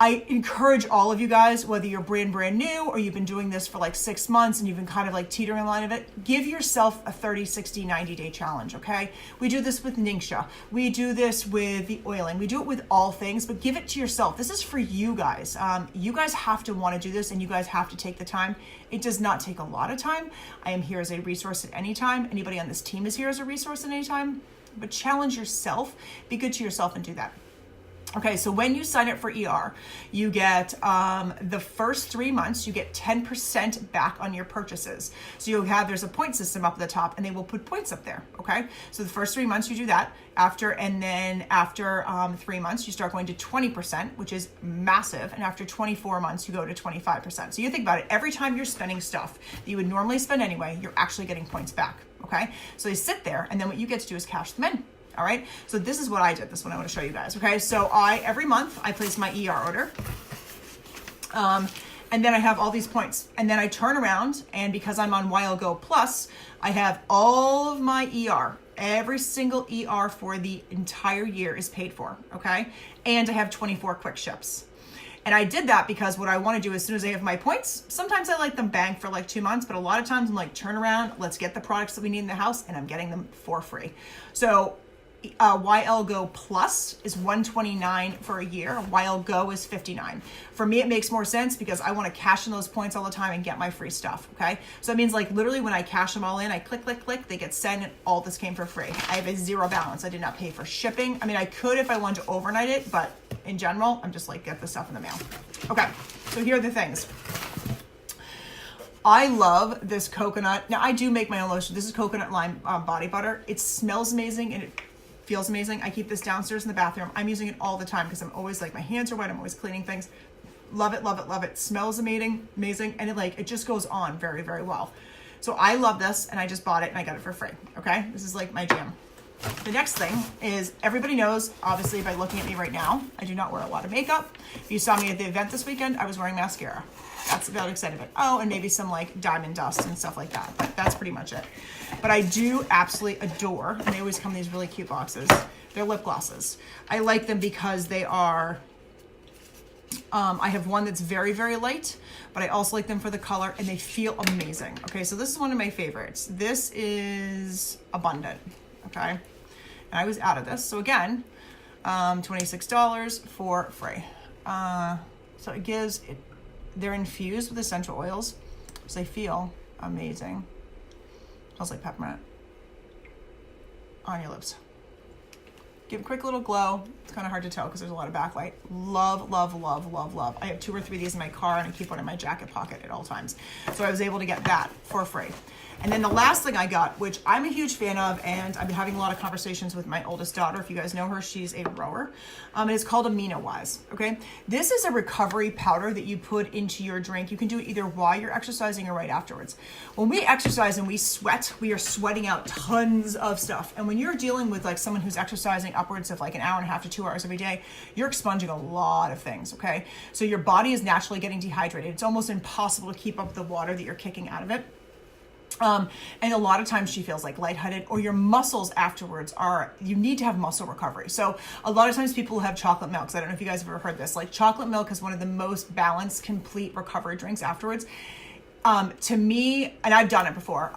I encourage all of you guys, whether you're brand new or you've been doing this for like 6 months and you've been kind of like teetering the line of it, give yourself a 30, 60, 90-day challenge, okay? We do this with Ningxia. We do this with the oiling. We do it with all things, but give it to yourself. This is for you guys. You guys have to want to do this, and you guys have to take the time. It does not take a lot of time. I am here as a resource at any time. Anybody on this team is here as a resource at any time, but challenge yourself. Be good to yourself and do that. Okay, so when you sign up for ER, you get the first 3 months, you get 10% back on your purchases. So there's a point system up at the top, and they will put points up there, okay? So the first 3 months you do that, after 3 months, you start going to 20%, which is massive, and after 24 months, you go to 25%. So you think about it, every time you're spending stuff that you would normally spend anyway, you're actually getting points back, okay? So they sit there, and then what you get to do is cash them in. All right, so this is what I did. This is what I want to show you guys. Okay, so every month I place my ER order, and then I have all these points, and then I turn around, and because I'm on YL Go Plus, I have all of my ER. Every single ER for the entire year is paid for. Okay, and I have 24 quick ships. And I did that because what I want to do as soon as I have my points, sometimes I like them banked for like 2 months, but a lot of times I'm like, turn around, let's get the products that we need in the house, and I'm getting them for free. So YL Go Plus is $129 for a year. YL Go is $59. For me, it makes more sense because I want to cash in those points all the time and get my free stuff, okay? So that means like literally when I cash them all in, I click, they get sent, and all this came for free. I have a zero balance. I did not pay for shipping. I mean, I could if I wanted to overnight it, but in general, I'm just like, get the stuff in the mail. Okay, so here are the things. I love this coconut. Now, I do make my own lotion. This is coconut lime body butter. It smells amazing, and it feels amazing. I keep this downstairs in the bathroom. I'm using it all the time because I'm always like, my hands are wet. I'm always cleaning things. Love it, love it, love it. Smells amazing, and it just goes on very, very well. So I love this, and I just bought it, and I got it for free. Okay, this is like my jam. The next thing is, everybody knows, obviously by looking at me right now, I do not wear a lot of makeup. If you saw me at the event this weekend, I was wearing mascara. That's about extent of it. Oh, and maybe some like diamond dust and stuff like that, but that's pretty much it. But I do absolutely adore, and they always come in these really cute boxes, they're lip glosses. I like them because they are, I have one that's very, very light, but I also like them for the color, and they feel amazing. Okay, so this is one of my favorites. This is Abundant, okay? And I was out of this, so again, $26 for free. So it gives, they're infused with essential oils, so they feel amazing. Smells like peppermint on your lips. Give a quick little glow. It's kind of hard to tell because there's a lot of backlight. Love, love, love, love, love. I have 2 or 3 of these in my car, and I keep one in my jacket pocket at all times. So I was able to get that for free. And then the last thing I got, which I'm a huge fan of, and I've been having a lot of conversations with my oldest daughter. If you guys know her, she's a rower. And it's called AminoWise, okay? This is a recovery powder that you put into your drink. You can do it either while you're exercising or right afterwards. When we exercise and we sweat, we are sweating out tons of stuff. And when you're dealing with like someone who's exercising upwards of like an hour and a half to 2 hours every day, you're expunging a lot of things, okay? So your body is naturally getting dehydrated. It's almost impossible to keep up the water that you're kicking out of it. And a lot of times she feels like lightheaded, or your muscles afterwards you need to have muscle recovery. So a lot of times people have chocolate milks. I don't know if you guys have ever heard this. Like, chocolate milk is one of the most balanced, complete recovery drinks afterwards. To me, and I've done it before,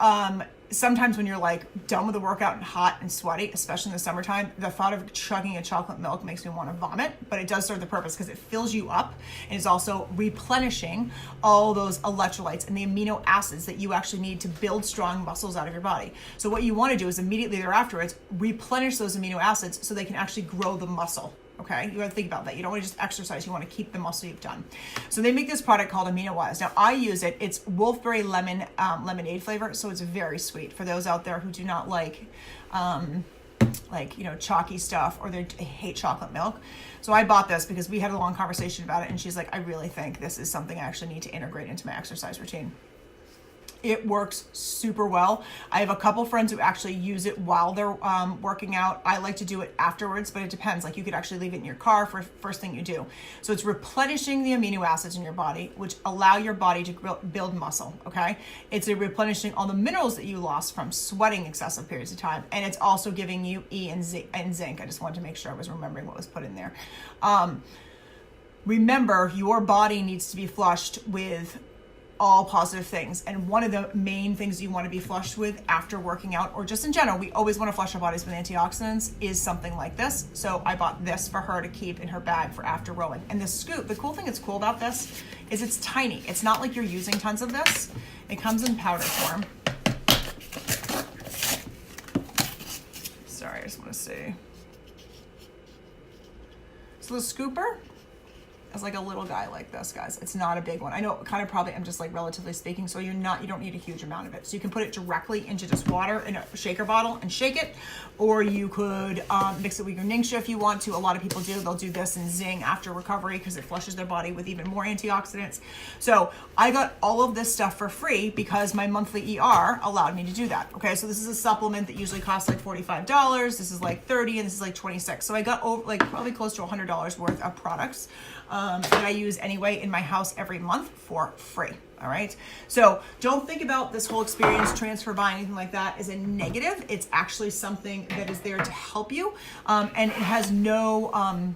sometimes when you're like done with the workout and hot and sweaty, especially in the summertime, the thought of chugging a chocolate milk makes me want to vomit, but it does serve the purpose because it fills you up, and it's also replenishing all those electrolytes and the amino acids that you actually need to build strong muscles out of your body. So what you want to do is immediately thereafter, it's replenish those amino acids so they can actually grow the muscle. Okay, you got to think about that. You don't want to just exercise. You want to keep the muscle you've done. So they make this product called AminoWise. Now I use it. It's wolfberry lemon lemonade flavor, so it's very sweet for those out there who do not like chalky stuff, or they hate chocolate milk. So I bought this because we had a long conversation about it, and she's like, I really think this is something I actually need to integrate into my exercise routine. It works super well. I have a couple friends who actually use it while they're working out. I like to do it afterwards, but it depends. Like, you could actually leave it in your car for first thing you do. So it's replenishing the amino acids in your body, which allow your body to build muscle, okay? It's replenishing all the minerals that you lost from sweating excessive periods of time. And it's also giving you E and zinc. I just wanted to make sure I was remembering what was put in there. remember, your body needs to be flushed with all positive things. And one of the main things you want to be flushed with after working out, or just in general, we always want to flush our bodies with antioxidants, is something like this. So I bought this for her to keep in her bag for after rowing. And this scoop, the cool thing that's cool about this is it's tiny. It's not like you're using tons of this. It comes in powder form. Sorry, I just want to see. So the scooper is like a little guy like this, guys. It's not a big one. I know kind of probably, I'm just like relatively speaking, so you don't need a huge amount of it. So you can put it directly into just water in a shaker bottle and shake it, or you could mix it with your Ningxia if you want to. A lot of people do. They'll do this and Zing after recovery because it flushes their body with even more antioxidants. So I got all of this stuff for free because my monthly ER allowed me to do that. Okay, so this is a supplement that usually costs like $45. This is like $30, and this is like $26. So I got over like probably close to $100 worth of products that I use anyway in my house every month for free. All right. So don't think about this whole experience, transfer buying, anything like that as a negative. It's actually something that is there to help you. And it has no,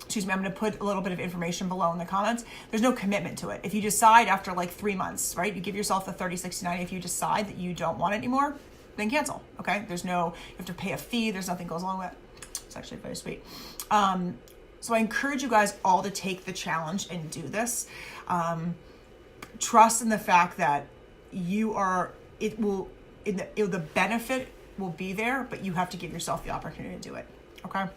excuse me, I'm going to put a little bit of information below in the comments. There's no commitment to it. If you decide after like 3 months, right, you give yourself the 30, 60, 90. If you decide that you don't want it anymore, then cancel. Okay. There's no, you have to pay a fee. There's nothing goes along with it. It's actually very sweet. So I encourage you guys all to take the challenge and do this. Trust in the fact that the benefit will be there, but you have to give yourself the opportunity to do it. Okay. All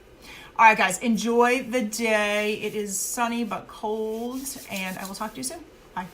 right, guys, enjoy the day. It is sunny but cold, and I will talk to you soon. Bye.